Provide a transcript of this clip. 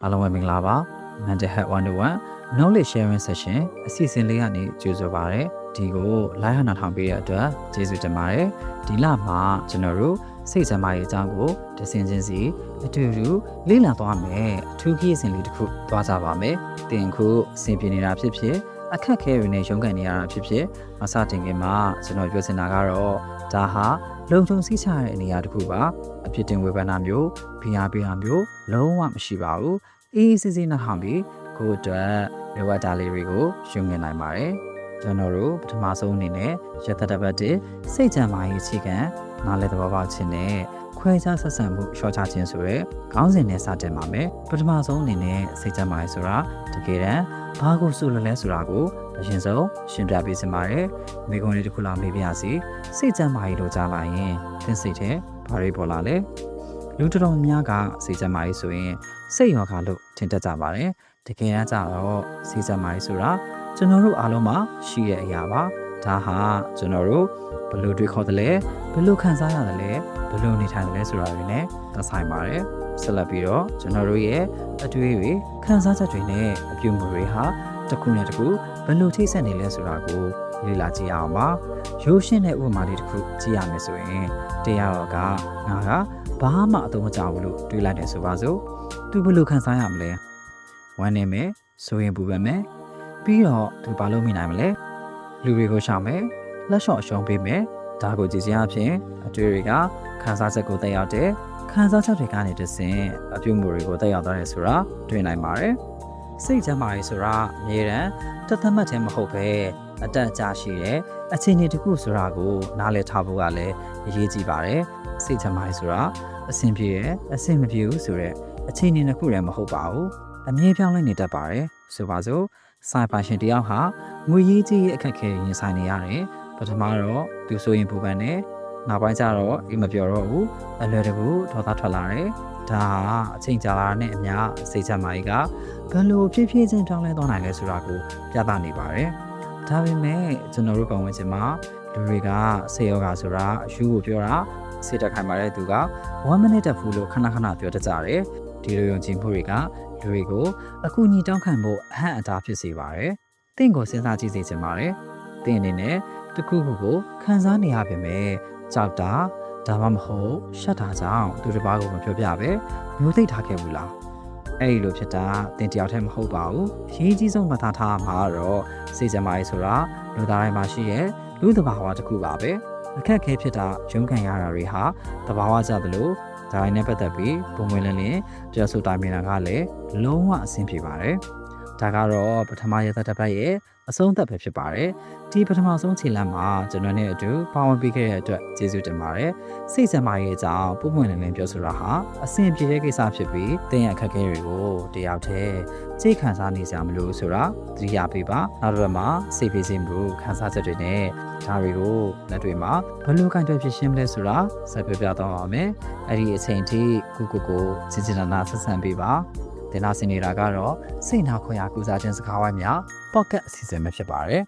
အားလုံးပဲမင်္ဂလာပါ Mental Health 101 Knowledge Sharing Session အစီအစဉ်လေးကနေကြိုဆိုပါရစေဒီကို live နားထောင်ပေးတဲ့အတွက်ကျေးဇူးတင်ပါတယ်ဒီလမှာကျွန်တော်တို့စိတ်ဆန္ဒရေးအကြောင်းကိုတဆင်ချင်းစီအတူတူလေ့လာသွားမယ်အထူးခရီးစဉ်လေးတစ်ခုသွားကြပါမယ်တင်ခုအဆင်ပြေနေတာဖြစ်ဖြစ်အခက်ခဲတွေနဲ့ရုန်းကန်နေရတာဖြစ်ဖြစ်မစတင်ခင်မှာကျွန်တော်ပြောချင်တာကတော့ဒါဟာလုံခြုံစိတ်ချတဲ့နေရာတစ်ခုပါအဖြစ်တင်ဝေဖန်တာမျိုးဖိအားပေးတာမျိုးလုံးဝမရှိပါဘူးအေးစစ်စစ်နှောင်းပြီးကိုယ့်အတွက်လိုအပ်တာလေးတွေကိုရှင်းငင်နိုင်ပါတယ်ကျွန်တော်တို့ပထမဆုံးအနေနဲ့ရသက်တစ်ပတ်တည်းစိတ်ကြံမာရေးအခြေခံနားလည်သဘောပေါက်ခြင်းနဲ့ခွဲခြားဆက်ဆံမှုရှော့ချခြင်းဆိုရဲခေါင်းစဉ်နဲ့စတင်ပါမယ်ပထမဆုံးအနေနဲ့စိတ်ကြံမာရေးဆိုတာတကယ်တမ်းဘာကိုဆိုလိုလဲဆိုတာကိုအရင်ဆုံးရှင်းပြပေးစင်ပါတယ်မိကုံးလေးတစ်ခုလောက်မေးပြရစီစိတ်ကြံမာရေးလို့ကြားလာရင်သင်စိတ်ထဲဘာတွေပေါ်လာလဲလူတော်တော်များကစိတ်ကြံမာရေးဆိုရင်စိတ်ရောဂါလို့ထင်တတ်ကြပါတယ်တကယ်တမ်းကျတော့စိတ်ကြံမာရေးဆိုတာကျွန်တော်တို့အားလုံးမှာရှိတဲ့အရာပါဒါဟာကျွန်တော်တို့ဘယ်လိုတွေးခေါ်တယ်လဲဘယ်လိုခံစားရတယ်လဲဘယ်လိုနေထိုင်တယ်လဲဆိုတာတွေနဲ့သက်ဆိုင်ပါတယ်ဆက်လက်ပြီးတော့ကျွန်တော်တို့ရဲ့အတွေ့အကြုံခံစားချက်တွေနဲ့အပြုအမူတွေဟာတစ်ခုနဲ့တစ်ခုဘယ်လိုထိစပ်နေလဲဆိုတာကိုလေ့လာကြည့်အောင်ပါရိုးရှင်းတဲ့ဥပမာလေးတစ်ခုကြည့်ရမယ်ဆိုရင်တရားတော်ကငါကဘာမှအသုံးမကျဘူးလို့တွေးလိုက်တယ်ဆိုပါစို့သူဘယ်လိုခံစားရမလဲဝမ်းနေမယ်ဆိုရင်ပူပန်မယ်ပြီးတော့သူဘာလို့မိနိုင်မလဲလူတွေကိုရှောင်မယ်လက်လျှော့အရှုံးပေးမယ်ဒါကိုကြည့်ခြင်းအပြင်အတွေ့တွေကခံစားချက်ကိုတက်ရောက်တဲ့ခံစားချက်တွေကနေတဆင့်အပြုအမူတွေကိုတက်ရောက်သွားတယ်ဆိုတာတွေ့နိုင်ပါတယ်စိတ်ချမ်းသာရေးဆိုတာအမြဲတမ်းတစ်သက်မှတ်ခြင်းမဟုတ်ပဲအတက်အကျရှိတဲ့အခြေအနေတစ်ခုဆိုတာကိုနားလည်ထားဖို့ကလည်းအရေးကြီးပါတယ်စိတ်ချမ်းသာရေးဆိုတာအဆင်ပြေတယ်အဆင်မပြေဘူးဆိုတဲ့အခြေအနေတစ်ခုလည်းမဟုတ်ပါဘူးအမြဲပြောင်းလဲနေတတ်ပါတယ်ဆိုပါစို့စိုက်ပါရှင်တယောက်ဟာငွေရေးကြေးရေးအခက်အခဲရင်ဆိုင်နေရတယ်ပထမတော့သူဆိုရင်ပူပန်တယ်နောက်ပိုင်းကျတော့အိမ်မပြောတော့ဘူးအလွယ်တကူဒေါသထွက်လာတယ်ဒါဟာအချိန်ကြာလာတဲ့အမျှစိတ်ချမ်းသာရေးကဘယ်လိုဖြည်းဖြည်းချင်းပြောင်းလဲသွားနိုင်လဲဆိုတာကိုပြသနေပါတယ်ဒါပေမဲ့ကျွန်တော်တို့ပတ်ဝန်းကျင်မှာလူတွေကဆေးယောဂါဆိုတာအယူကိုပြောတာစိတ်တက်ခိုင်ပါတဲ့သူက1 minute တက်ဖူးလို့ခဏခဏပြောတတ်ကြတယ်ဒီလိုယုံကြည်မှုတွေကလူတွေကိုအခုညီတောင်းခံဖို့အဟန့်အတားဖြစ်စေပါတယ်။တင့်ကိုစဉ်းစားကြည့်စေချင်ပါတယ်။တင့်အနေနဲ့တခုခုကိုခံစားနေရပါမယ်။ကြောက်တာဒါမှမဟုတ်ရှက်တာကြောင့်သူတစ်ပါးကိုမပြောပြပဲမျိုးသိပ်ထားခဲ့ဘူးလား။အဲ့ဒီလိုဖြစ်တာတင်တယောက်တည်းမဟုတ်ပါဘူး။အရေးကြီးဆုံးမှတ်သားထားမှာတော့စိတ်ကြမ်းမာရေးဆိုတာလူသားတိုင်းမှာရှိရဲ့လူသဘာဝတစ်ခုပါပဲ။အခက်အခဲဖြစ်တာရုန်းကန်ရတာတွေဟာသဘာဝကျသလိုဒါနဲ့ပတ်သက်ပြီးပုံဝင်လင်းလင်းတရားဆိုတာမြင်တာကလည်းလုံးဝအဆင်ပြေပါတယ်။ဒါကတော့ပထမရသက်တစ်ပတ်ရဲ့အဆုံးသက်ပဲဖြစ်ပါတယ်။ဒီပထမဆုံးခြေလှမ်းမှာကျွန်တော်နဲ့အတူပါဝင်ပေးခဲ့တဲ့အတွက်ကျေးဇူးတင်ပါတယ်။စိတ်ဆန္ဒရဲ့အကြောင်းပုံဝင်လင်းလင်းပြောဆိုတာဟာအဆင်ပြေတဲ့ကိစ္စဖြစ်ပြီးတင်ရအခက်အခဲတွေကိုတယောက်တည်းစိတ်ခံစားနေကြမလို့ဆိုတာသတိရပေးပါ။နောက်တစ်ပတ်မှာစိတ်ပြေစေမှုခံစားချက်တွေနဲ့ဒါတွေကိုလက်တွေမှာဘယ်လိုကံတွေဖြစ်ရှင်းမလဲဆိုတာဆက်ပြပြတော့ပါမယ်။အဲ့ဒီအချိန်ထိကိုစစ်စစ်နာဆက်ဆံပေးပါတင်လာစင်နေတာကတော့စိတ်နာခွင့်ရကုစားခြင်းစကားဝိုင်းများပေါ့ကတ်အစီအစဉ်ပဲဖြစ်ပါတယ်